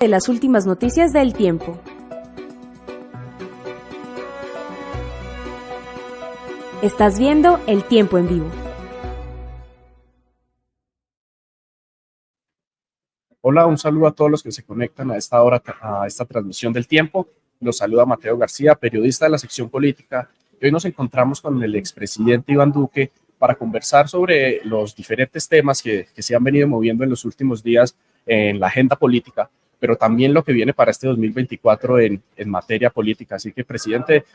De las últimas noticias del tiempo. Estás viendo El Tiempo en Vivo. Hola, un saludo a todos los que se conectan a esta hora, a esta transmisión del Tiempo. Los saluda Mateo García, periodista de la sección política. Hoy nos encontramos con el expresidente Iván Duque para conversar sobre los diferentes temas que se han venido moviendo en los últimos días en la agenda política, pero también lo que viene para este 2024 en materia política. Así que, presidente,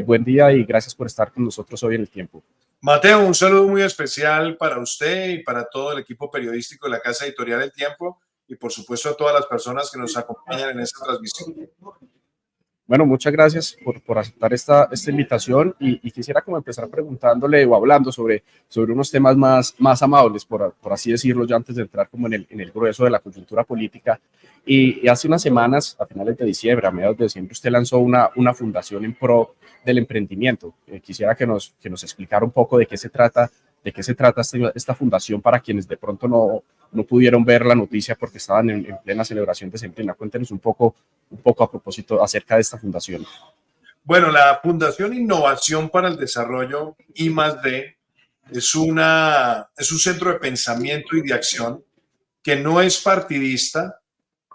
buen día y gracias por estar con nosotros hoy en El Tiempo. Mateo, un saludo muy especial para usted y para todo el equipo periodístico de la Casa Editorial El Tiempo y, por supuesto, a todas las personas que nos acompañan en esta transmisión. Bueno, muchas gracias por aceptar esta invitación y quisiera como empezar preguntándole o hablando sobre unos temas más amables, por así decirlo, ya antes de entrar como en el grueso de la coyuntura política. Y hace unas semanas, a finales de diciembre, a mediados de diciembre, usted lanzó una fundación en pro del emprendimiento. Quisiera que nos explicara un poco de qué se trata esta fundación para quienes de pronto no pudieron ver la noticia porque estaban en plena celebración decembrina. Cuéntenos un poco a propósito acerca de esta fundación. Bueno, la Fundación Innovación para el Desarrollo I+D es un centro de pensamiento y de acción que no es partidista,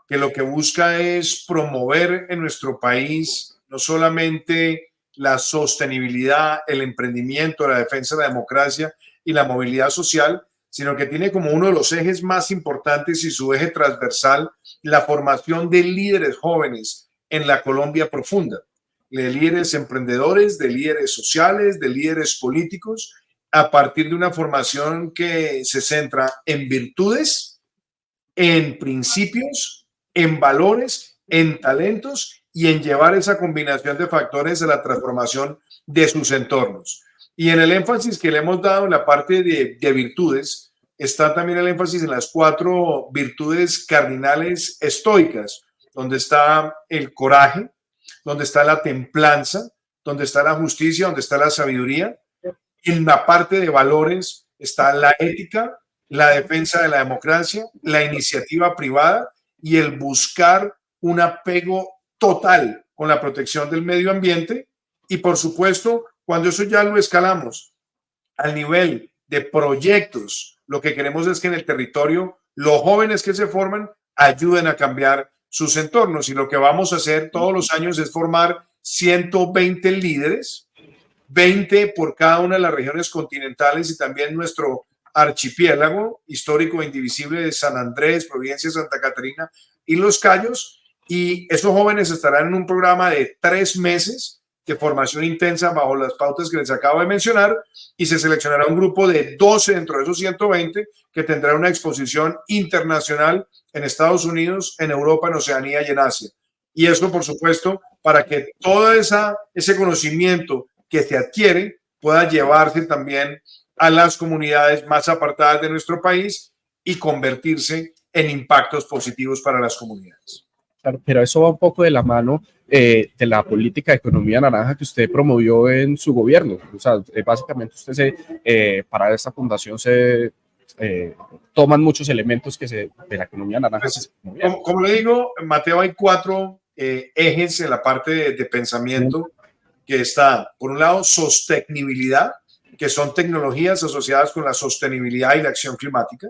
que lo que busca es promover en nuestro país no solamente la sostenibilidad, el emprendimiento, la defensa de la democracia y la movilidad social, sino que tiene como uno de los ejes más importantes y su eje transversal la formación de líderes jóvenes en la Colombia profunda, de líderes emprendedores, de líderes sociales, de líderes políticos, a partir de una formación que se centra en virtudes, en principios, en valores, en talentos y en llevar esa combinación de factores a la transformación de sus entornos. Y en el énfasis que le hemos dado en la parte de virtudes, está también el énfasis en las 4 virtudes cardinales estoicas, donde está el coraje, donde está la templanza, donde está la justicia, donde está la sabiduría. En la parte de valores está la ética, la defensa de la democracia, la iniciativa privada y el buscar un apego total con la protección del medio ambiente. Y por supuesto, cuando eso ya lo escalamos al nivel de proyectos, lo que queremos es que en el territorio los jóvenes que se forman ayuden a cambiar sus entornos. Y lo que vamos a hacer todos los años es formar 120 líderes, 20 por cada una de las regiones continentales y también nuestro archipiélago histórico e indivisible de San Andrés, Providencia, Santa Catarina y Los Cayos. Y esos jóvenes estarán en un programa de 3 meses de formación intensa bajo las pautas que les acabo de mencionar y se seleccionará un grupo de 12 dentro de esos 120 que tendrá una exposición internacional en Estados Unidos, en Europa, en Oceanía y en Asia. Y esto, por supuesto, para que todo ese conocimiento que se adquiere pueda llevarse también a las comunidades más apartadas de nuestro país y convertirse en impactos positivos para las comunidades. Claro, pero eso va un poco de la mano de la política de economía naranja que usted promovió en su gobierno. O sea, básicamente para esta fundación se toman muchos elementos de la economía naranja. Como le digo, Mateo, hay 4 ejes en la parte de pensamiento que está, por un lado, sostenibilidad, que son tecnologías asociadas con la sostenibilidad y la acción climática.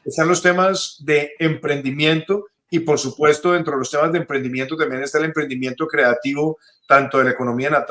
Están los temas de emprendimiento y, por supuesto, dentro de los temas de emprendimiento también está el emprendimiento creativo, tanto de la economía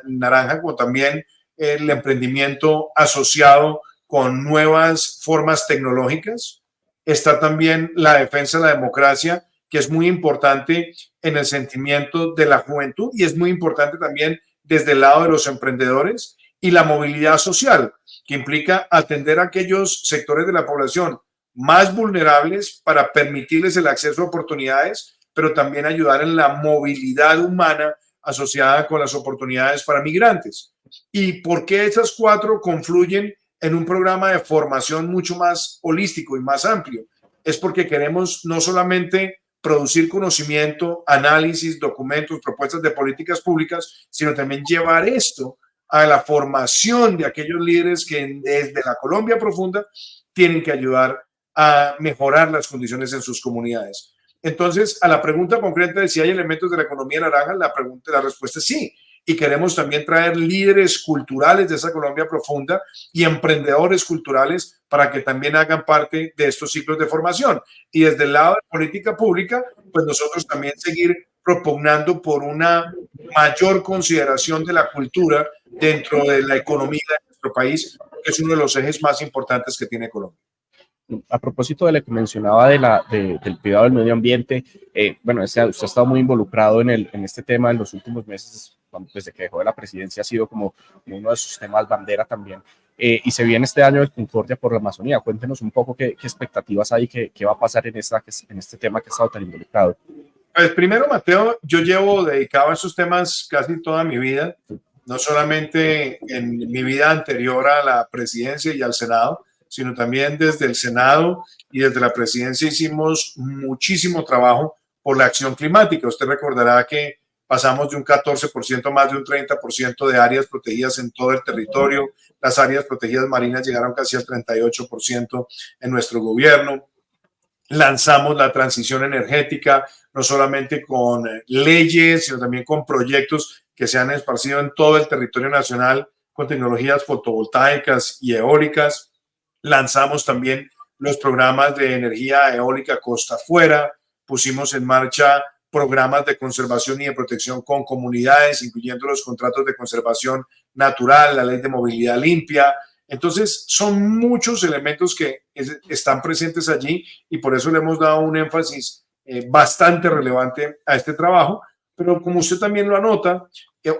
naranja como también el emprendimiento asociado con nuevas formas tecnológicas. Está también la defensa de la democracia, que es muy importante en el sentimiento de la juventud y es muy importante también desde el lado de los emprendedores, y la movilidad social, que implica atender a aquellos sectores de la población más vulnerables para permitirles el acceso a oportunidades, pero también ayudar en la movilidad humana asociada con las oportunidades para migrantes. ¿Y por qué esas 4 confluyen en un programa de formación mucho más holístico y más amplio? Es porque queremos no solamente producir conocimiento, análisis, documentos, propuestas de políticas públicas, sino también llevar esto a la formación de aquellos líderes que desde la Colombia profunda tienen que ayudar a mejorar las condiciones en sus comunidades. Entonces, a la pregunta concreta de si hay elementos de la economía naranja, la respuesta es sí. Y queremos también traer líderes culturales de esa Colombia profunda y emprendedores culturales para que también hagan parte de estos ciclos de formación. Y desde el lado de política pública, pues nosotros también seguir propugnando por una mayor consideración de la cultura dentro de la economía de nuestro país, que es uno de los ejes más importantes que tiene Colombia. A propósito de lo que mencionaba del cuidado del medio ambiente, bueno, usted ha estado muy involucrado en este tema en los últimos meses, desde que dejó de la presidencia, ha sido como uno de sus temas bandera también. Y se viene este año de Concordia por la Amazonía. Cuéntenos un poco qué expectativas hay, qué va a pasar en este tema que ha estado tan involucrado. Pues primero, Mateo, yo llevo dedicado a esos temas casi toda mi vida, no solamente en mi vida anterior a la presidencia y al Senado, sino también desde el Senado y desde la presidencia hicimos muchísimo trabajo por la acción climática. Usted recordará que pasamos de un 14% a más de un 30% de áreas protegidas en todo el territorio. Las áreas protegidas marinas llegaron casi al 38% en nuestro gobierno. Lanzamos la transición energética, no solamente con leyes, sino también con proyectos que se han esparcido en todo el territorio nacional con tecnologías fotovoltaicas y eólicas. Lanzamos también los programas de energía eólica costa afuera, pusimos en marcha programas de conservación y de protección con comunidades, incluyendo los contratos de conservación natural, la ley de movilidad limpia. Entonces, son muchos elementos que están presentes allí y por eso le hemos dado un énfasis bastante relevante a este trabajo. Pero como usted también lo anota,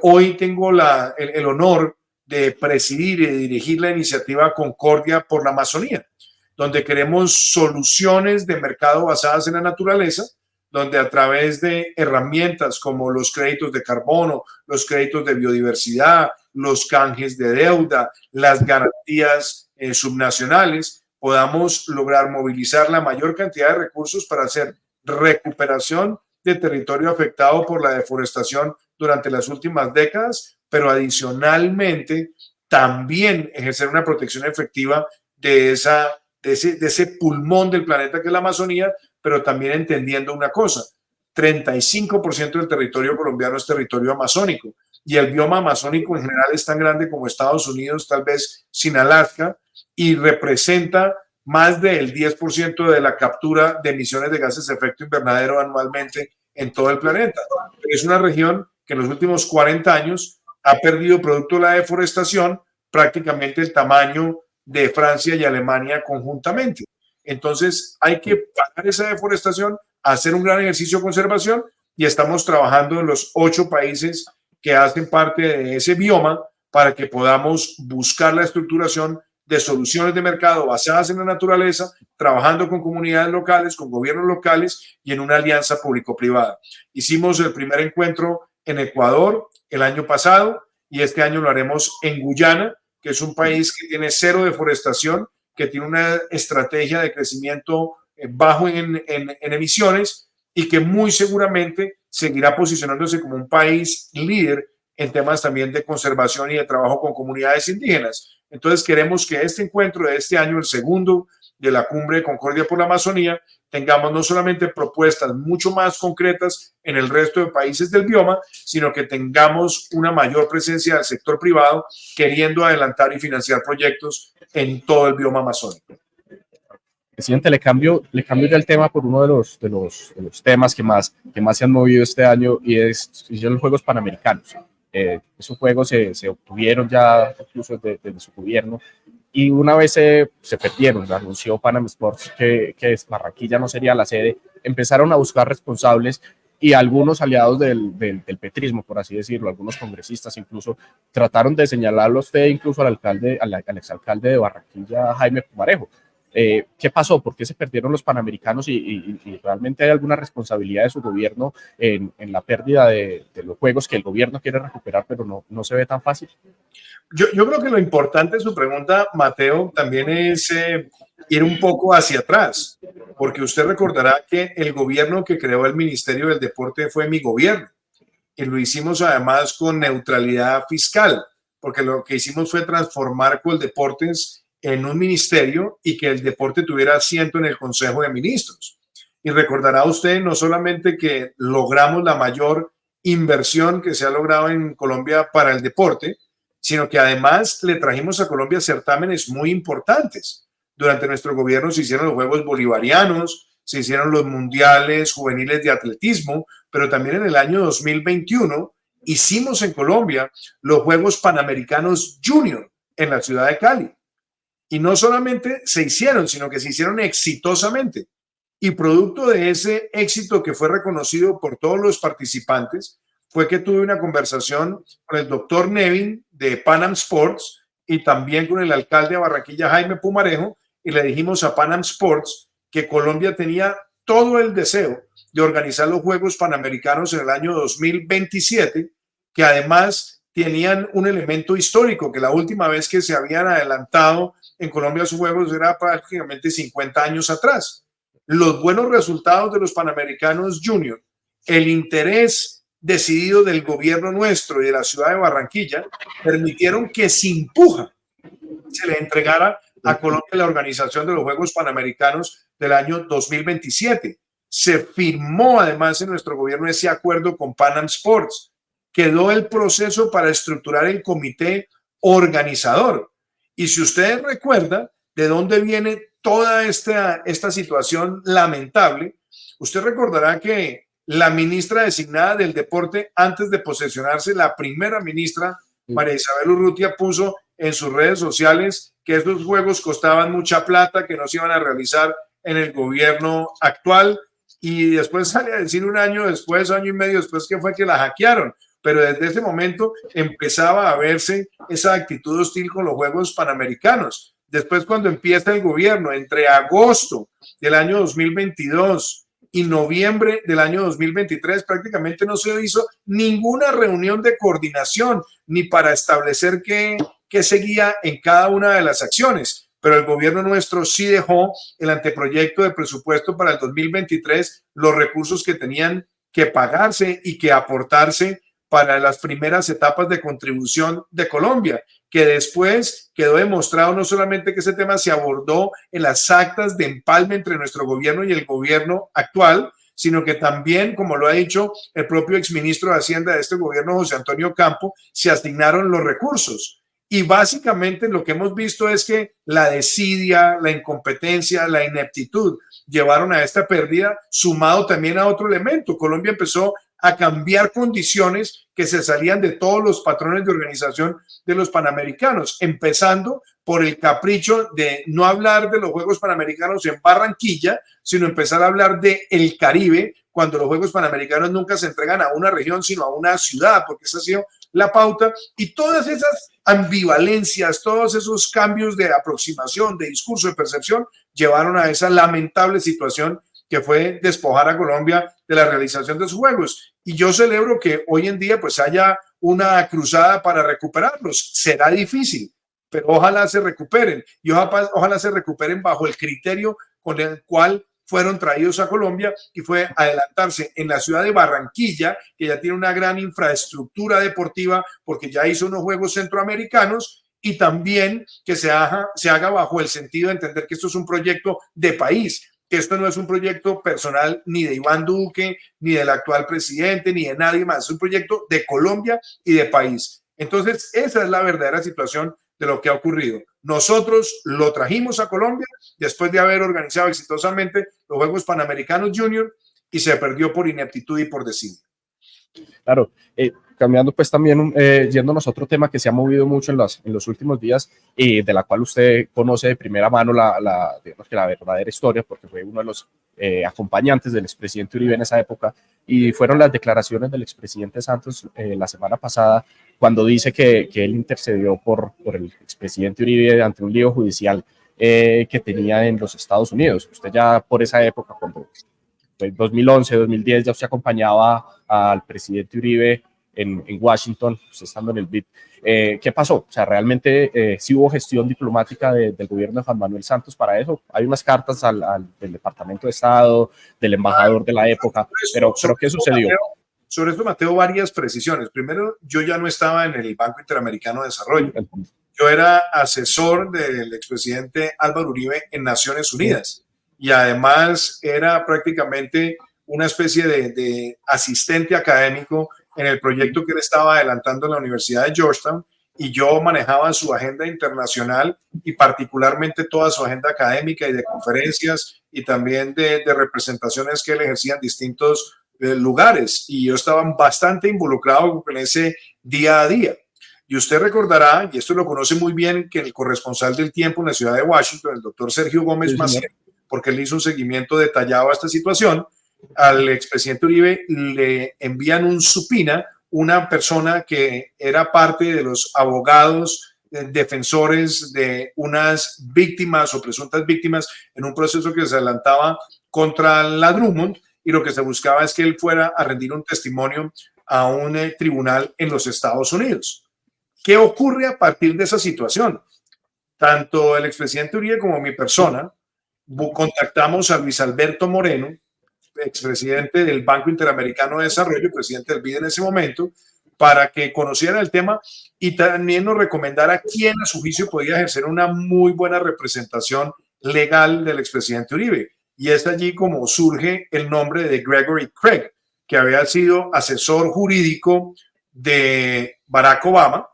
hoy tengo el honor de presidir y de dirigir la iniciativa Concordia por la Amazonía, donde queremos soluciones de mercado basadas en la naturaleza, donde a través de herramientas como los créditos de carbono, los créditos de biodiversidad, los canjes de deuda, las garantías subnacionales, podamos lograr movilizar la mayor cantidad de recursos para hacer recuperación de territorio afectado por la deforestación durante las últimas décadas, pero adicionalmente también ejercer una protección efectiva de ese pulmón del planeta que es la Amazonía, pero también entendiendo una cosa, 35% del territorio colombiano es territorio amazónico y el bioma amazónico en general es tan grande como Estados Unidos, tal vez sin Alaska, y representa más del 10% de la captura de emisiones de gases de efecto invernadero anualmente en todo el planeta. Es una región que en los últimos 40 años ha perdido, producto de la deforestación, prácticamente el tamaño de Francia y Alemania conjuntamente. Entonces hay que parar esa deforestación, hacer un gran ejercicio de conservación y estamos trabajando en los 8 países que hacen parte de ese bioma para que podamos buscar la estructuración de soluciones de mercado basadas en la naturaleza, trabajando con comunidades locales, con gobiernos locales y en una alianza público-privada. Hicimos el primer encuentro en Ecuador el año pasado y este año lo haremos en Guyana, que es un país que tiene cero deforestación, que tiene una estrategia de crecimiento bajo en emisiones y que muy seguramente seguirá posicionándose como un país líder en temas también de conservación y de trabajo con comunidades indígenas. Entonces queremos que este encuentro de este año, el segundo de la Cumbre de Concordia por la Amazonía, tengamos no solamente propuestas mucho más concretas en el resto de países del bioma, sino que tengamos una mayor presencia del sector privado queriendo adelantar y financiar proyectos en todo el bioma amazónico. Presidente, le cambio ya el tema por uno de los temas que más se han movido este año y son los Juegos Panamericanos. Esos juegos se obtuvieron ya incluso desde su gobierno y una vez se perdieron, anunció Panam Sports que Barranquilla no sería la sede, empezaron a buscar responsables y algunos aliados del petrismo, por así decirlo, algunos congresistas incluso trataron de señalarlo a usted, incluso al exalcalde de Barranquilla, Jaime Pumarejo. ¿Qué pasó? ¿Por qué se perdieron los Panamericanos y realmente hay alguna responsabilidad de su gobierno en la pérdida de los juegos que el gobierno quiere recuperar, pero no se ve tan fácil? Yo creo que lo importante de su pregunta, Mateo, también es ir un poco hacia atrás, porque usted recordará que el gobierno que creó el Ministerio del Deporte fue mi gobierno y lo hicimos además con neutralidad fiscal, porque lo que hicimos fue transformar Coldeportes en un ministerio y que el deporte tuviera asiento en el Consejo de Ministros. Y recordará usted no solamente que logramos la mayor inversión que se ha logrado en Colombia para el deporte, sino que además le trajimos a Colombia certámenes muy importantes. Durante nuestro gobierno se hicieron los Juegos Bolivarianos, se hicieron los Mundiales Juveniles de Atletismo, pero también en el año 2021 hicimos en Colombia los Juegos Panamericanos Junior en la ciudad de Cali. Y no solamente se hicieron, sino que se hicieron exitosamente. Y producto de ese éxito que fue reconocido por todos los participantes, fue que tuve una conversación con el doctor Nevin de Pan Am Sports y también con el alcalde de Barranquilla, Jaime Pumarejo, y le dijimos a Pan Am Sports que Colombia tenía todo el deseo de organizar los Juegos Panamericanos en el año 2027, que además tenían un elemento histórico, que la última vez que se habían adelantado en Colombia sus Juegos era prácticamente 50 años atrás. Los buenos resultados de los Panamericanos Junior, el interés decidido del gobierno nuestro y de la ciudad de Barranquilla, permitieron que sin puja se le entregara a Colombia la organización de los Juegos Panamericanos del año 2027. Se firmó además en nuestro gobierno ese acuerdo con Pan Am Sports. Quedó el proceso para estructurar el comité organizador. Y si usted recuerda de dónde viene toda esta situación lamentable, usted recordará que la ministra designada del deporte, antes de posesionarse, la primera ministra, María Isabel Urrutia, puso en sus redes sociales que estos juegos costaban mucha plata, que no se iban a realizar en el gobierno actual, y después sale a decir un año después, año y medio después, que fue que la hackearon. Pero desde ese momento empezaba a verse esa actitud hostil con los Juegos Panamericanos. Después, cuando empieza el gobierno, entre agosto del año 2022 y noviembre del año 2023, prácticamente no se hizo ninguna reunión de coordinación ni para establecer qué seguía en cada una de las acciones. Pero el gobierno nuestro sí dejó el anteproyecto de presupuesto para el 2023, los recursos que tenían que pagarse y que aportarse para las primeras etapas de contribución de Colombia, que después quedó demostrado no solamente que ese tema se abordó en las actas de empalme entre nuestro gobierno y el gobierno actual, sino que también, como lo ha dicho el propio exministro de Hacienda de este gobierno, José Antonio Campo, se asignaron los recursos. Y básicamente lo que hemos visto es que la desidia, la incompetencia, la ineptitud llevaron a esta pérdida, sumado también a otro elemento. Colombia empezó a cambiar condiciones que se salían de todos los patrones de organización de los Panamericanos, empezando por el capricho de no hablar de los Juegos Panamericanos en Barranquilla, sino empezar a hablar de el Caribe, cuando los Juegos Panamericanos nunca se entregan a una región, sino a una ciudad, porque esa ha sido la pauta. Y todas esas ambivalencias, todos esos cambios de aproximación, de discurso, de percepción, llevaron a esa lamentable situación que fue despojar a Colombia de la realización de sus Juegos. Y yo celebro que hoy en día pues haya una cruzada para recuperarlos. Será difícil, pero ojalá se recuperen y ojalá se recuperen bajo el criterio con el cual fueron traídos a Colombia, y fue adelantarse en la ciudad de Barranquilla, que ya tiene una gran infraestructura deportiva porque ya hizo unos Juegos Centroamericanos, y también que se haga bajo el sentido de entender que esto es un proyecto de país, que esto no es un proyecto personal ni de Iván Duque, ni del actual presidente, ni de nadie más. Es un proyecto de Colombia y de país. Entonces, esa es la verdadera situación de lo que ha ocurrido. Nosotros lo trajimos a Colombia después de haber organizado exitosamente los Juegos Panamericanos Junior, y se perdió por ineptitud y por desidia. Claro, cambiando pues también, yéndonos a otro tema que se ha movido mucho en los últimos días, de la cual usted conoce de primera mano digamos que la verdadera historia, porque fue uno de los acompañantes del expresidente Uribe en esa época, y fueron las declaraciones del expresidente Santos la semana pasada, cuando dice que él intercedió por el expresidente Uribe ante un lío judicial que tenía en los Estados Unidos. Usted ya por esa época, cuando fue 2011, 2010, ya usted acompañaba al presidente Uribe en Washington, usted estando en el BID. ¿Qué pasó? O sea, realmente sí hubo gestión diplomática del gobierno de Juan Manuel Santos para eso. Hay unas cartas del Departamento de Estado, del embajador de la época, pero ¿qué sucedió? Sobre esto, Mateo, varias precisiones. Primero, yo ya no estaba en el Banco Interamericano de Desarrollo. Yo era asesor del expresidente Álvaro Uribe en Naciones Unidas. y además era prácticamente una especie de asistente académico en el proyecto que él estaba adelantando en la Universidad de Georgetown, y yo manejaba su agenda internacional y particularmente toda su agenda académica y de conferencias y también de representaciones que él ejercía en distintos lugares, y yo estaba bastante involucrado con ese día a día. Y usted recordará, y esto lo conoce muy bien, que el corresponsal del Tiempo en la ciudad de Washington, el doctor Sergio Gómez Maciel, porque él hizo un seguimiento detallado a esta situación, al expresidente Uribe le envían un subpoena, una persona que era parte de los abogados defensores de unas víctimas o presuntas víctimas en un proceso que se adelantaba contra la Drummond, y lo que se buscaba es que él fuera a rendir un testimonio a un tribunal en los Estados Unidos. ¿Qué ocurre a partir de esa situación? Tanto el expresidente Uribe como mi persona contactamos a Luis Alberto Moreno, expresidente del Banco Interamericano de Desarrollo, presidente del BID en ese momento, para que conociera el tema y también nos recomendara quién a su juicio podía ejercer una muy buena representación legal del expresidente Uribe. Y es allí como surge el nombre de Gregory Craig, que había sido asesor jurídico de Barack Obama,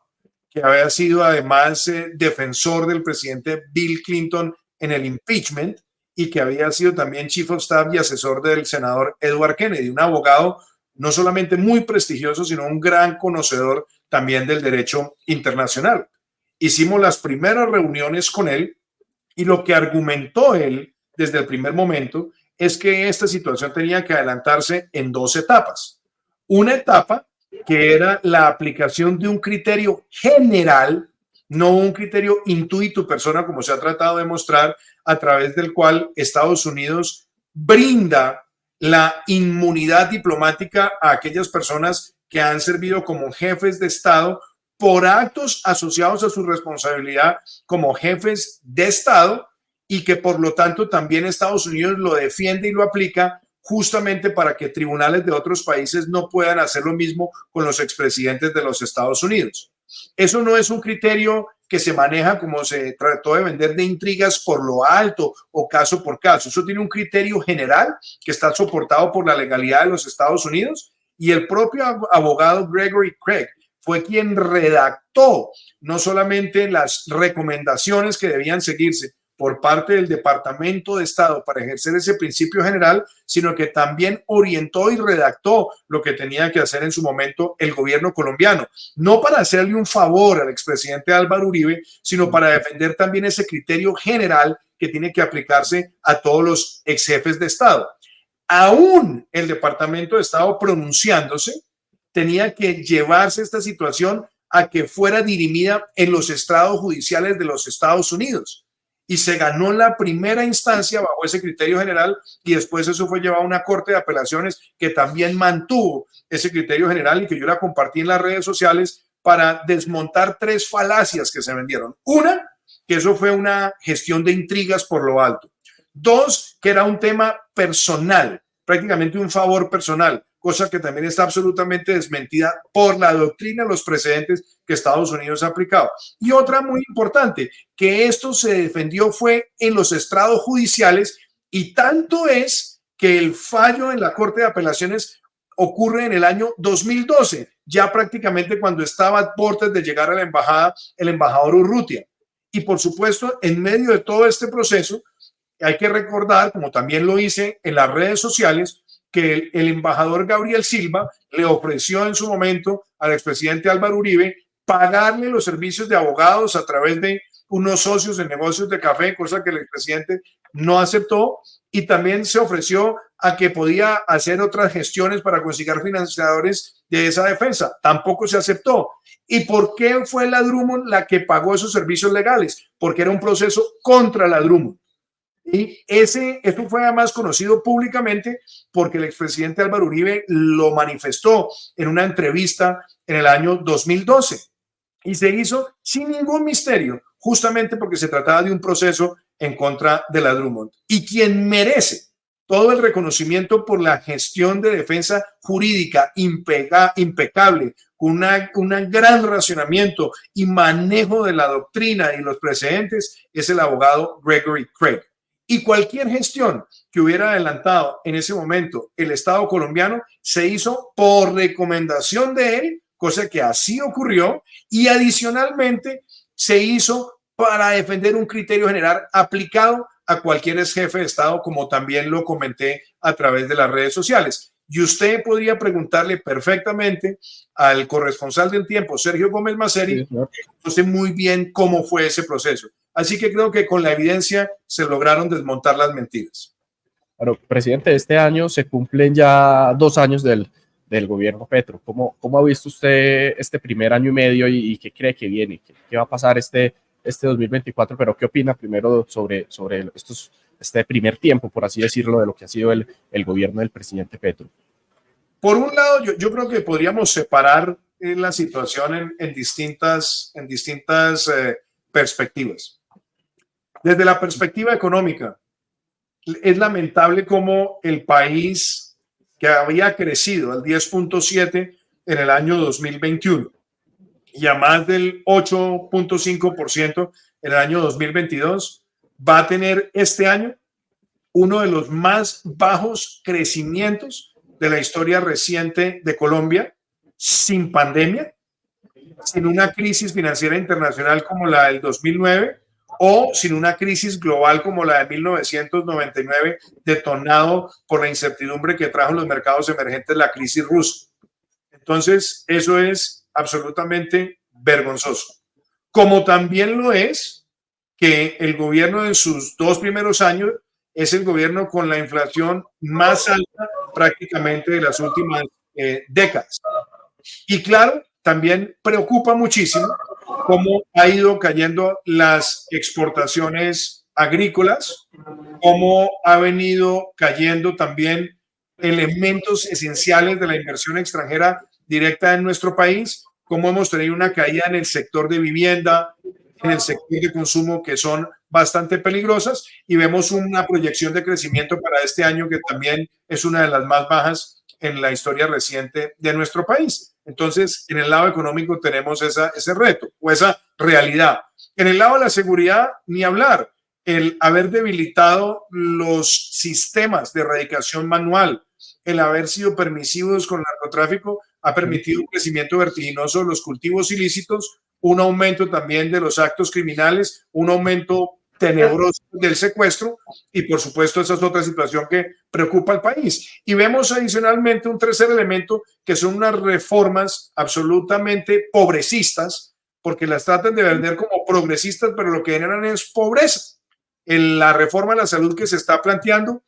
que había sido además defensor del presidente Bill Clinton en el impeachment, y que había sido también chief of staff y asesor del senador Edward Kennedy, un abogado no solamente muy prestigioso, sino un gran conocedor también del derecho internacional. Hicimos las primeras reuniones con él, y lo que argumentó él desde el primer momento es que esta situación tenía que adelantarse en dos etapas. Una etapa que era la aplicación de un criterio general, no un criterio intuito persona, como se ha tratado de mostrar, a través del cual Estados Unidos brinda la inmunidad diplomática a aquellas personas que han servido como jefes de Estado por actos asociados a su responsabilidad como jefes de Estado, y que por lo tanto también Estados Unidos lo defiende y lo aplica justamente para que tribunales de otros países no puedan hacer lo mismo con los expresidentes de los Estados Unidos. Eso no es un criterio que se maneja como se trató de vender, de intrigas por lo alto o caso por caso. Eso tiene un criterio general que está soportado por la legalidad de los Estados Unidos, y el propio abogado Gregory Craig fue quien redactó no solamente las recomendaciones que debían seguirse por parte del Departamento de Estado para ejercer ese principio general, sino que también orientó y redactó lo que tenía que hacer en su momento el gobierno colombiano, no para hacerle un favor al expresidente Álvaro Uribe, sino para defender también ese criterio general que tiene que aplicarse a todos los ex jefes de Estado. Aún el Departamento de Estado pronunciándose, tenía que llevarse esta situación a que fuera dirimida en los estrados judiciales de los Estados Unidos. Y se ganó la primera instancia bajo ese criterio general, y después eso fue llevado a una corte de apelaciones que también mantuvo ese criterio general, y que yo la compartí en las redes sociales para desmontar tres falacias que se vendieron. Una, que eso fue una gestión de intrigas por lo alto. Dos, que era un tema personal, prácticamente un favor personal, cosa que también está absolutamente desmentida por la doctrina, los precedentes que Estados Unidos ha aplicado. Y otra muy importante, que esto se defendió fue en los estrados judiciales, y tanto es que el fallo en la Corte de Apelaciones ocurre en el año 2012, ya prácticamente cuando estaba a puertas de llegar a la embajada el embajador Urrutia. Y por supuesto, en medio de todo este proceso, hay que recordar, como también lo hice en las redes sociales, que el embajador Gabriel Silva le ofreció en su momento al expresidente Álvaro Uribe pagarle los servicios de abogados a través de unos socios en negocios de café, cosa que el expresidente no aceptó, y también se ofreció a que podía hacer otras gestiones para conseguir financiadores de esa defensa. Tampoco se aceptó. ¿Y por qué fue la Drummond la que pagó esos servicios legales? Porque era un proceso contra la Drummond. Y esto fue además conocido públicamente porque el expresidente Álvaro Uribe lo manifestó en una entrevista en el año 2012, y se hizo sin ningún misterio, justamente porque se trataba de un proceso en contra de la Drummond. Y quien merece todo el reconocimiento por la gestión de defensa jurídica impecable, con un gran racionamiento y manejo de la doctrina y los precedentes, es el abogado Gregory Craig. Y cualquier gestión que hubiera adelantado en ese momento el Estado colombiano se hizo por recomendación de él, cosa que así ocurrió, y adicionalmente se hizo para defender un criterio general aplicado a cualquier ex jefe de Estado, como también lo comenté a través de las redes sociales. Y usted podría preguntarle perfectamente al corresponsal del Tiempo, Sergio Gómez Maceri, no sé muy bien cómo fue ese proceso. Así que creo que con la evidencia se lograron desmontar las mentiras. Bueno, presidente, este año se cumplen ya 2 años del gobierno Petro. ¿Cómo ha visto usted este primer año y medio y qué cree que viene? ¿Qué va a pasar este 2024? Pero ¿qué opina primero sobre este primer tiempo, por así decirlo, de lo que ha sido el gobierno del presidente Petro? Por un lado, yo creo que podríamos separar la situación en distintas perspectivas. Desde la perspectiva económica, es lamentable cómo el país, que había crecido al 10.7 en el año 2021 y a más del 8.5% en el año 2022, va a tener este año uno de los más bajos crecimientos de la historia reciente de Colombia, sin pandemia, sin una crisis financiera internacional como la del 2009 o sin una crisis global como la de 1999, detonado por la incertidumbre que trajo en los mercados emergentes la crisis rusa. Entonces, eso es absolutamente vergonzoso. Como también lo es que el gobierno en sus 2 primeros años es el gobierno con la inflación más alta prácticamente de las últimas décadas. Y claro, también preocupa muchísimo cómo ha ido cayendo las exportaciones agrícolas, cómo ha venido cayendo también elementos esenciales de la inversión extranjera directa en nuestro país, cómo hemos tenido una caída en el sector de vivienda, en el sector de consumo, que son bastante peligrosas, y vemos una proyección de crecimiento para este año que también es una de las más bajas en la historia reciente de nuestro país. Entonces, en el lado económico tenemos ese reto o esa realidad. En el lado de la seguridad, ni hablar. El haber debilitado los sistemas de erradicación manual, el haber sido permisivos con el narcotráfico, ha permitido un crecimiento vertiginoso de los cultivos ilícitos, un aumento también de los actos criminales, un aumento tenebroso del secuestro, y por supuesto esa es otra situación que preocupa al país. Y vemos adicionalmente un tercer elemento, que son unas reformas absolutamente pobrecistas, porque las tratan de vender como progresistas, pero lo que generan es pobreza. La reforma de la salud que se está planteando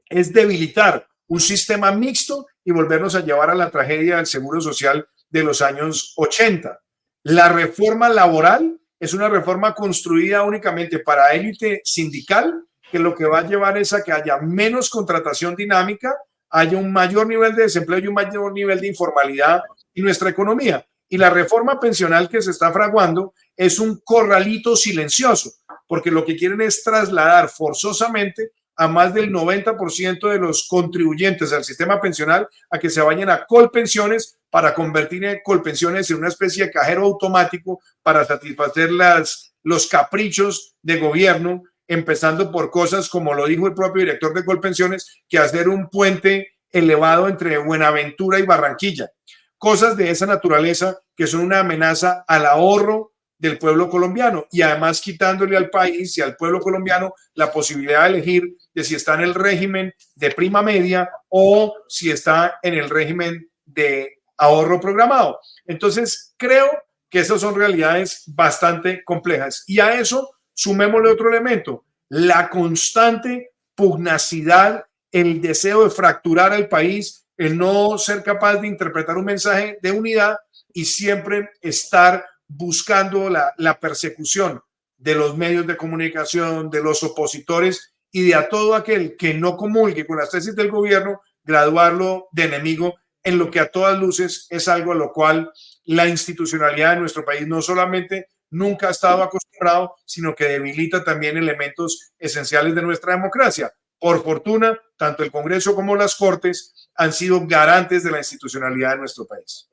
es debilitar un sistema mixto y volvernos a llevar a la tragedia del seguro social de los años 80. La reforma laboral es una reforma construida únicamente para élite sindical, que lo que va a llevar es a que haya menos contratación dinámica, haya un mayor nivel de desempleo y un mayor nivel de informalidad en nuestra economía. Y la reforma pensional que se está fraguando es un corralito silencioso, porque lo que quieren es trasladar forzosamente a más del 90% de los contribuyentes al sistema pensional a que se vayan a Colpensiones, para convertir Colpensiones en una especie de cajero automático para satisfacer los caprichos de gobierno, empezando por cosas como lo dijo el propio director de Colpensiones, que hacer un puente elevado entre Buenaventura y Barranquilla. Cosas de esa naturaleza que son una amenaza al ahorro del pueblo colombiano, y además quitándole al país y al pueblo colombiano la posibilidad de elegir de si está en el régimen de prima media o si está en el régimen de ahorro programado. Entonces, creo que esas son realidades bastante complejas. Y a eso sumémosle otro elemento: la constante pugnacidad, el deseo de fracturar al país, el no ser capaz de interpretar un mensaje de unidad y siempre estar buscando la persecución de los medios de comunicación, de los opositores y de a todo aquel que no comulgue con las tesis del gobierno, graduarlo de enemigo, en lo que a todas luces es algo a lo cual la institucionalidad de nuestro país no solamente nunca ha estado acostumbrado, sino que debilita también elementos esenciales de nuestra democracia. Por fortuna, tanto el Congreso como las Cortes han sido garantes de la institucionalidad de nuestro país.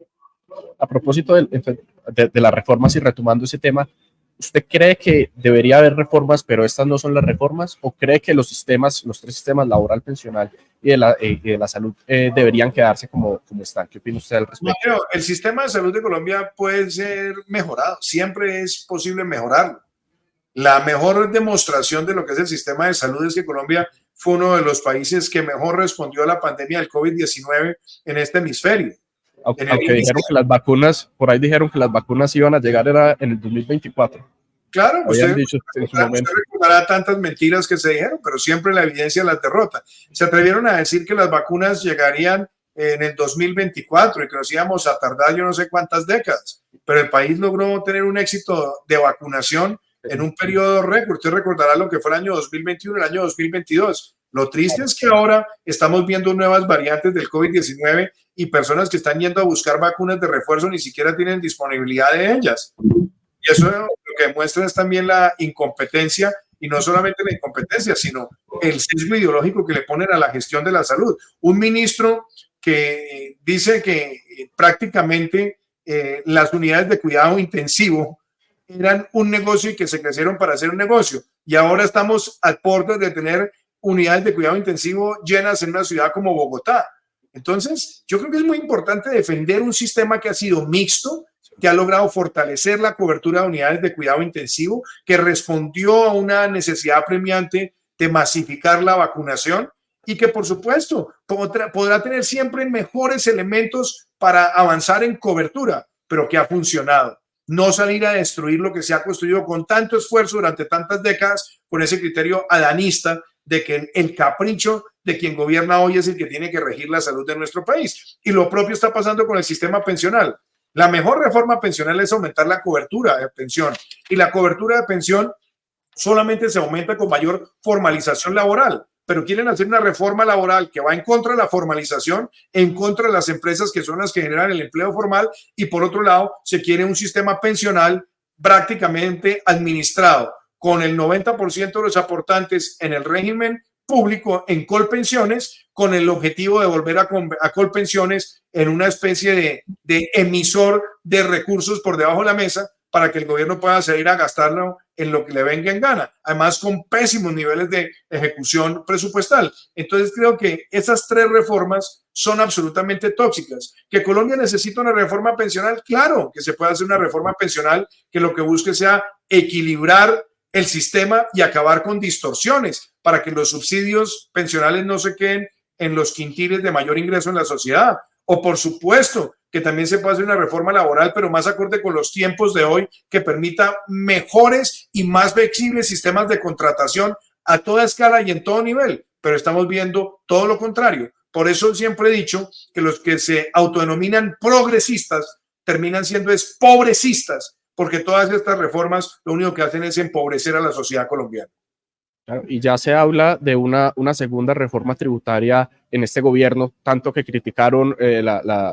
A propósito de las reformas y retomando ese tema, ¿Usted cree que debería haber reformas, pero estas no son las reformas? ¿O cree que los tres sistemas, laboral, pensional y de la salud, deberían quedarse como están? ¿Qué opina usted al respecto? Mateo, el sistema de salud de Colombia puede ser mejorado, siempre es posible mejorarlo. La mejor demostración de lo que es el sistema de salud es que Colombia fue uno de los países que mejor respondió a la pandemia del COVID-19 en este hemisferio. Aunque dijeron que las vacunas, por ahí dijeron que las vacunas iban a llegar era en el 2024. Claro, Habían dicho en su momento. usted recordará tantas mentiras que se dijeron, pero siempre la evidencia las derrota. Se atrevieron a decir que las vacunas llegarían en el 2024 y que nos íbamos a tardar yo no sé cuántas décadas, pero el país logró tener un éxito de vacunación en un periodo récord. Usted recordará lo que fue el año 2021, el año 2022. Lo triste es que ahora estamos viendo nuevas variantes del COVID-19 y personas que están yendo a buscar vacunas de refuerzo ni siquiera tienen disponibilidad de ellas. Y eso lo que demuestra es también la incompetencia, y no solamente la incompetencia, sino el sesgo ideológico que le ponen a la gestión de la salud. Un ministro que dice que prácticamente las unidades de cuidado intensivo eran un negocio y que se crecieron para hacer un negocio. Y ahora estamos al borde de tener unidades de cuidado intensivo llenas en una ciudad como Bogotá. Entonces, yo creo que es muy importante defender un sistema que ha sido mixto, que ha logrado fortalecer la cobertura de unidades de cuidado intensivo, que respondió a una necesidad apremiante de masificar la vacunación y que, por supuesto, podrá tener siempre mejores elementos para avanzar en cobertura, pero que ha funcionado. No salir a destruir lo que se ha construido con tanto esfuerzo durante tantas décadas, con ese criterio adanista de que el capricho de quien gobierna hoy es el que tiene que regir la salud de nuestro país. Y lo propio está pasando con el sistema pensional. La mejor reforma pensional es aumentar la cobertura de pensión, y la cobertura de pensión solamente se aumenta con mayor formalización laboral, pero quieren hacer una reforma laboral que va en contra de la formalización, en contra de las empresas que son las que generan el empleo formal, y por otro lado se quiere un sistema pensional prácticamente administrado con el 90% de los aportantes en el régimen público en Colpensiones, con el objetivo de volver a Colpensiones en una especie de emisor de recursos por debajo de la mesa para que el gobierno pueda salir a gastarlo en lo que le venga en gana, además con pésimos niveles de ejecución presupuestal. Entonces creo que esas tres reformas son absolutamente tóxicas. ¿Que Colombia necesita una reforma pensional? Claro que se puede hacer una reforma pensional que lo que busque sea equilibrar el sistema y acabar con distorsiones para que los subsidios pensionales no se queden en los quintiles de mayor ingreso en la sociedad. O por supuesto que también se puede hacer una reforma laboral, pero más acorde con los tiempos de hoy, que permita mejores y más flexibles sistemas de contratación a toda escala y en todo nivel. Pero estamos viendo todo lo contrario. Por eso siempre he dicho que los que se autodenominan progresistas terminan siendo pobrecistas, porque todas estas reformas lo único que hacen es empobrecer a la sociedad colombiana. Claro, y ya se habla de una segunda reforma tributaria en este gobierno, tanto que criticaron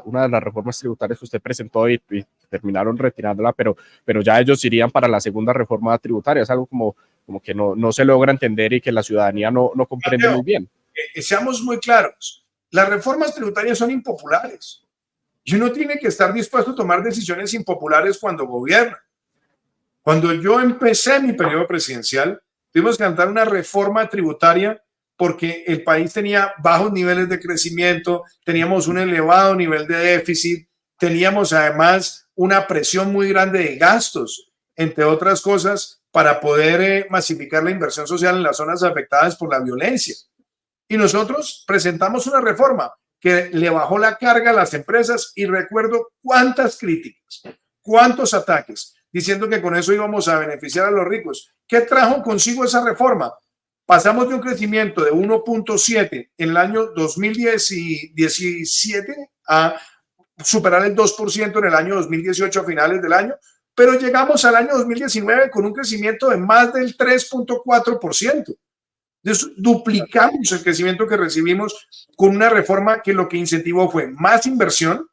una de las reformas tributarias que usted presentó y terminaron retirándola, pero ya ellos irían para la segunda reforma tributaria. Es algo como que no se logra entender y que la ciudadanía no comprende muy bien. Seamos muy claros, las reformas tributarias son impopulares y uno tiene que estar dispuesto a tomar decisiones impopulares cuando gobierna. Cuando yo empecé mi periodo presidencial, tuvimos que plantear una reforma tributaria porque el país tenía bajos niveles de crecimiento, teníamos un elevado nivel de déficit, teníamos además una presión muy grande de gastos, entre otras cosas, para poder masificar la inversión social en las zonas afectadas por la violencia. Y nosotros presentamos una reforma que le bajó la carga a las empresas, y recuerdo cuántas críticas, cuántos ataques, diciendo que con eso íbamos a beneficiar a los ricos. ¿Qué trajo consigo esa reforma? Pasamos de un crecimiento de 1.7 en el año 2017 a superar el 2% en el año 2018 a finales del año, pero llegamos al año 2019 con un crecimiento de más del 3.4%. Duplicamos el crecimiento que recibimos con una reforma que lo que incentivó fue más inversión.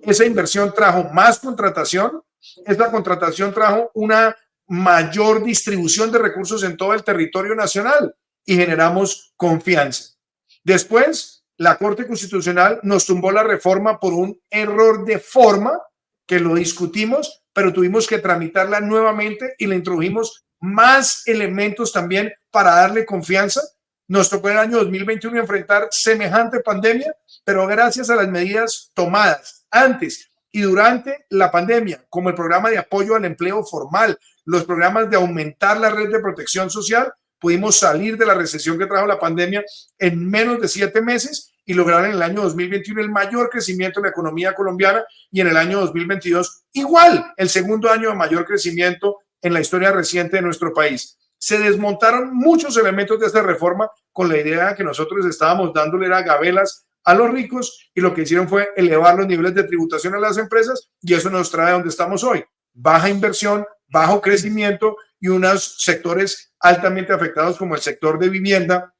Esa inversión trajo más contratación. Esta contratación trajo una mayor distribución de recursos en todo el territorio nacional y generamos confianza. Después, la Corte Constitucional nos tumbó la reforma por un error de forma que lo discutimos, pero tuvimos que tramitarla nuevamente y le introdujimos más elementos también para darle confianza. Nos tocó en el año 2021 enfrentar semejante pandemia, pero gracias a las medidas tomadas antes y durante la pandemia, como el programa de apoyo al empleo formal, los programas de aumentar la red de protección social, pudimos salir de la recesión que trajo la pandemia en menos de 7 meses y lograr en el año 2021 el mayor crecimiento en la economía colombiana y en el año 2022 igual el segundo año de mayor crecimiento en la historia reciente de nuestro país. Se desmontaron muchos elementos de esta reforma con la idea que nosotros estábamos dándole era gabelas a los ricos y lo que hicieron fue elevar los niveles de tributación a las empresas y eso nos trae a donde estamos hoy. Baja inversión, bajo crecimiento y unos sectores altamente afectados como el sector de vivienda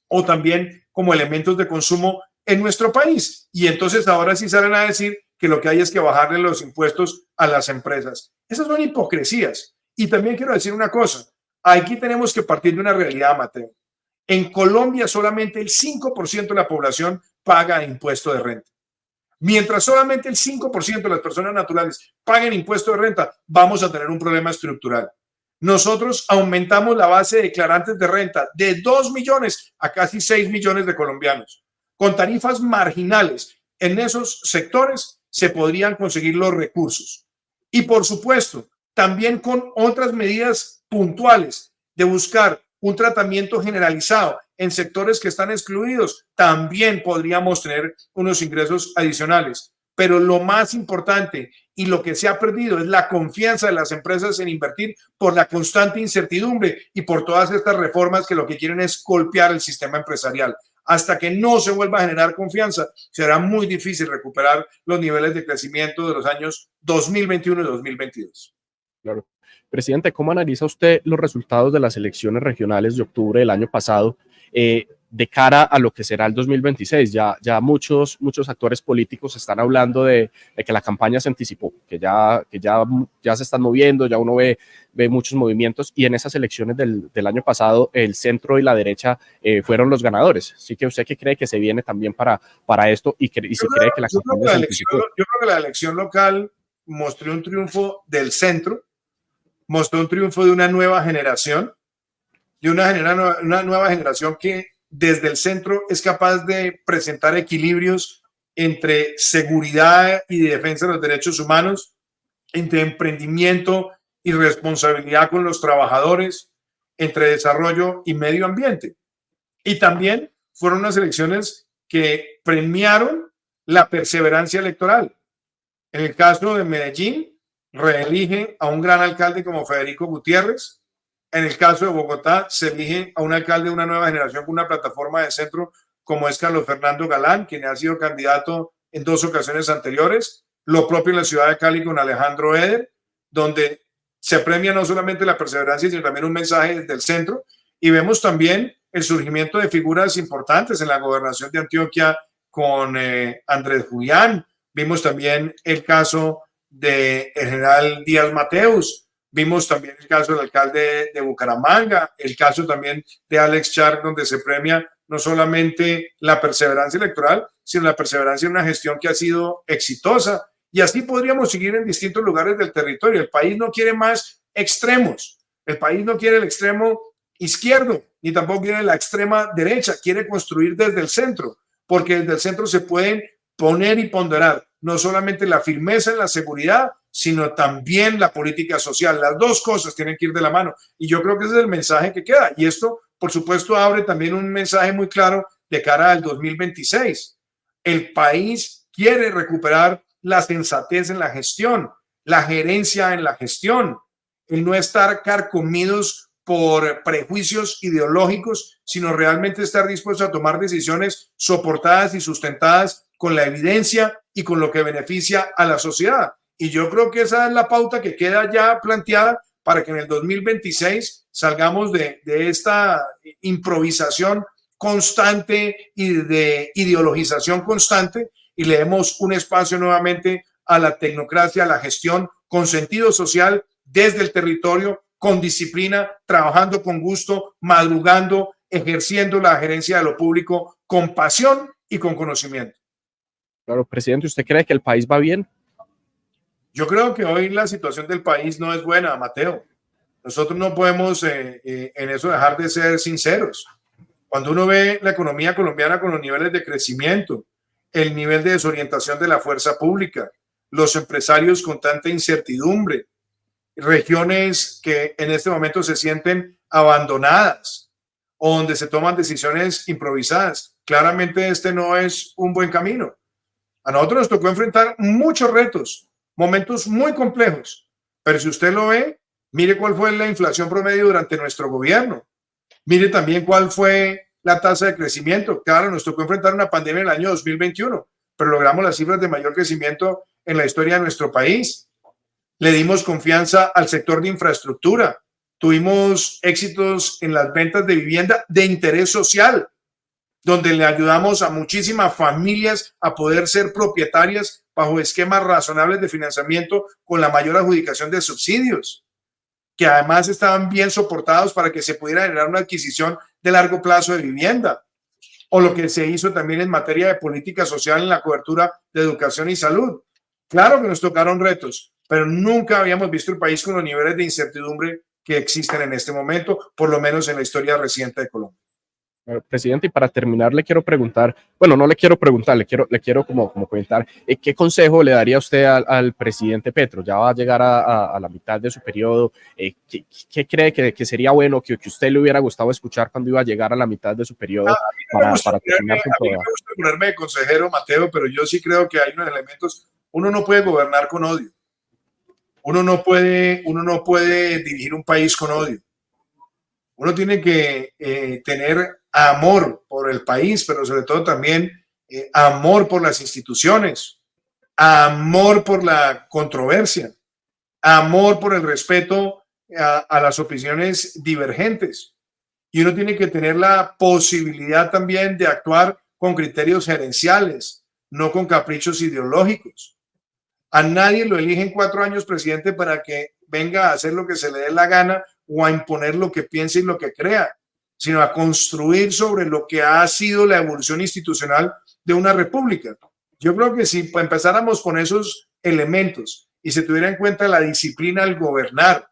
o también como elementos de consumo en nuestro país. Y entonces ahora sí salen a decir que lo que hay es que bajarle los impuestos a las empresas. Esas son hipocresías. Y también quiero decir una cosa. Aquí tenemos que partir de una realidad, Mateo. En Colombia solamente el 5% de la población paga impuesto de renta. Mientras solamente el 5% de las personas naturales paguen impuesto de renta, vamos a tener un problema estructural. Nosotros aumentamos la base de declarantes de renta de 2 millones a casi 6 millones de colombianos. Con tarifas marginales en esos sectores se podrían conseguir los recursos. Y por supuesto, también con otras medidas puntuales de buscar un tratamiento generalizado en sectores que están excluidos, también podríamos tener unos ingresos adicionales. Pero lo más importante y lo que se ha perdido es la confianza de las empresas en invertir por la constante incertidumbre y por todas estas reformas que lo que quieren es golpear el sistema empresarial. Hasta que no se vuelva a generar confianza, será muy difícil recuperar los niveles de crecimiento de los años 2021 y 2022. Claro. Presidente, ¿cómo analiza usted los resultados de las elecciones regionales de octubre del año pasado de cara a lo que será el 2026? Ya muchos actores políticos están hablando de que la campaña se anticipó, que ya se están moviendo, ya uno ve muchos movimientos y en esas elecciones del año pasado el centro y la derecha fueron los ganadores. Así que usted, ¿qué cree que se viene también para esto y si cree que la campaña se anticipó? Yo creo que la elección local mostró un triunfo del centro, mostró un triunfo de una nueva generación, una nueva generación que desde el centro es capaz de presentar equilibrios entre seguridad y defensa de los derechos humanos, entre emprendimiento y responsabilidad con los trabajadores, entre desarrollo y medio ambiente. Y también fueron unas elecciones que premiaron la perseverancia electoral. En el caso de Medellín, reelige a un gran alcalde como Federico Gutiérrez. En el caso de Bogotá, se elige a un alcalde de una nueva generación con una plataforma de centro como es Carlos Fernando Galán, quien ha sido candidato en 2 ocasiones anteriores. Lo propio en la ciudad de Cali con Alejandro Eder, donde se premia no solamente la perseverancia, sino también un mensaje desde el centro. Y vemos también el surgimiento de figuras importantes en la gobernación de Antioquia con Andrés Julián. Vimos también el caso del general Díaz Mateus. Vimos también el caso del alcalde de Bucaramanga, el caso también de Alex Char, donde se premia no solamente la perseverancia electoral, sino la perseverancia en una gestión que ha sido exitosa. Y así podríamos seguir en distintos lugares del territorio. El país no quiere más extremos. El país no quiere el extremo izquierdo, ni tampoco quiere la extrema derecha. Quiere construir desde el centro, porque desde el centro se pueden poner y ponderar no solamente la firmeza en la seguridad, sino también la política social. Las dos cosas tienen que ir de la mano. Y yo creo que ese es el mensaje que queda. Y esto, por supuesto, abre también un mensaje muy claro de cara al 2026. El país quiere recuperar la sensatez en la gestión, la gerencia en la gestión, el no estar carcomidos por prejuicios ideológicos, sino realmente estar dispuestos a tomar decisiones soportadas y sustentadas con la evidencia y con lo que beneficia a la sociedad. Y yo creo que esa es la pauta que queda ya planteada para que en el 2026 salgamos de esta improvisación constante y de ideologización constante y le demos un espacio nuevamente a la tecnocracia, a la gestión con sentido social desde el territorio, con disciplina, trabajando con gusto, madrugando, ejerciendo la gerencia de lo público con pasión y con conocimiento. Claro, presidente, ¿usted cree que el país va bien? Yo creo que hoy la situación del país no es buena, Mateo. Nosotros no podemos en eso dejar de ser sinceros. Cuando uno ve la economía colombiana con los niveles de crecimiento, el nivel de desorientación de la fuerza pública, los empresarios con tanta incertidumbre, regiones que en este momento se sienten abandonadas o donde se toman decisiones improvisadas, claramente este no es un buen camino. A nosotros nos tocó enfrentar muchos retos, momentos muy complejos, pero si usted lo ve, mire cuál fue la inflación promedio durante nuestro gobierno. Mire también cuál fue la tasa de crecimiento. Claro, nos tocó enfrentar una pandemia en el año 2021, pero logramos las cifras de mayor crecimiento en la historia de nuestro país. Le dimos confianza al sector de infraestructura. Tuvimos éxitos en las ventas de vivienda de interés social, donde le ayudamos a muchísimas familias a poder ser propietarias bajo esquemas razonables de financiamiento con la mayor adjudicación de subsidios, que además estaban bien soportados para que se pudiera generar una adquisición de largo plazo de vivienda, o lo que se hizo también en materia de política social en la cobertura de educación y salud. Claro que nos tocaron retos, pero nunca habíamos visto el país con los niveles de incertidumbre que existen en este momento, por lo menos en la historia reciente de Colombia. Presidente, y para terminar le quiero preguntar, bueno, no le quiero preguntar, le quiero como comentar, ¿qué consejo le daría usted al presidente Petro? Ya va a llegar a la mitad de su periodo, ¿qué cree que sería bueno, que usted le hubiera gustado escuchar cuando iba a llegar a la mitad de su periodo para terminar con todo? A mí me gusta ponerme de consejero, Mateo, pero yo sí creo que hay unos elementos. Uno no puede gobernar con odio. Uno no puede dirigir un país con odio. Uno tiene que tener amor por el país, pero sobre todo también amor por las instituciones, amor por la controversia, amor por el respeto a las opiniones divergentes. Y uno tiene que tener la posibilidad también de actuar con criterios gerenciales, no con caprichos ideológicos. A nadie lo eligen 4 años presidente para que venga a hacer lo que se le dé la gana o a imponer lo que piense y lo que crea, sino a construir sobre lo que ha sido la evolución institucional de una república. Yo creo que si empezáramos con esos elementos y se tuviera en cuenta la disciplina al gobernar,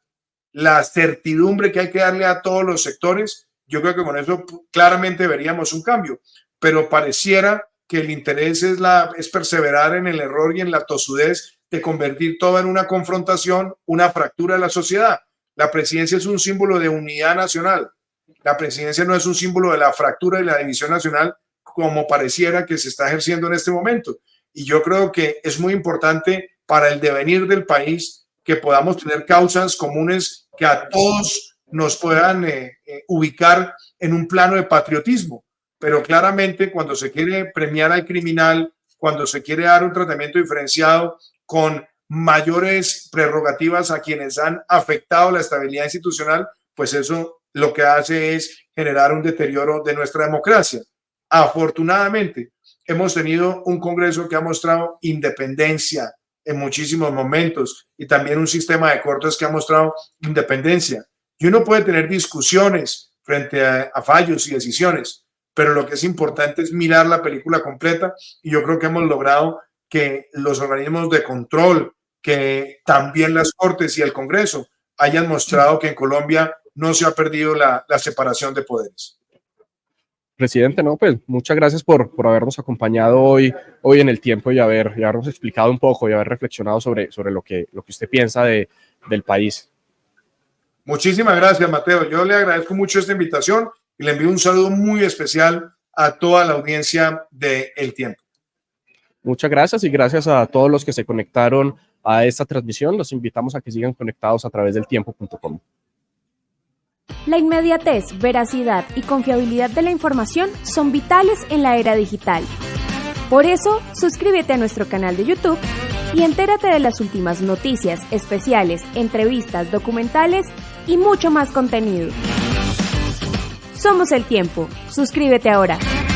la certidumbre que hay que darle a todos los sectores, yo creo que con eso claramente veríamos un cambio, pero pareciera que el interés es perseverar en el error y en la tosudez de convertir todo en una confrontación, una fractura de la sociedad. La presidencia es un símbolo de unidad nacional. La presidencia no es un símbolo de la fractura y la división nacional como pareciera que se está ejerciendo en este momento. Y yo creo que es muy importante para el devenir del país que podamos tener causas comunes que a todos nos puedan ubicar en un plano de patriotismo. Pero claramente cuando se quiere premiar al criminal, cuando se quiere dar un tratamiento diferenciado con mayores prerrogativas a quienes han afectado la estabilidad institucional, pues eso lo que hace es generar un deterioro de nuestra democracia. Afortunadamente, hemos tenido un Congreso que ha mostrado independencia en muchísimos momentos y también un sistema de cortes que ha mostrado independencia. Y uno puede tener discusiones frente a fallos y decisiones, pero lo que es importante es mirar la película completa y yo creo que hemos logrado que los organismos de control, que también las Cortes y el Congreso hayan mostrado que en Colombia no se ha perdido la separación de poderes. Presidente, no, pues muchas gracias por habernos acompañado hoy en el tiempo y habernos explicado un poco y haber reflexionado sobre lo que usted piensa del país. Muchísimas gracias, Mateo. Yo le agradezco mucho esta invitación y le envío un saludo muy especial a toda la audiencia de El Tiempo. Muchas gracias y gracias a todos los que se conectaron a esta transmisión. Los invitamos a que sigan conectados a través del tiempo.com. La inmediatez, veracidad y confiabilidad de la información son vitales en la era digital. Por eso, suscríbete a nuestro canal de YouTube y entérate de las últimas noticias, especiales, entrevistas, documentales y mucho más contenido. Somos El Tiempo. Suscríbete ahora.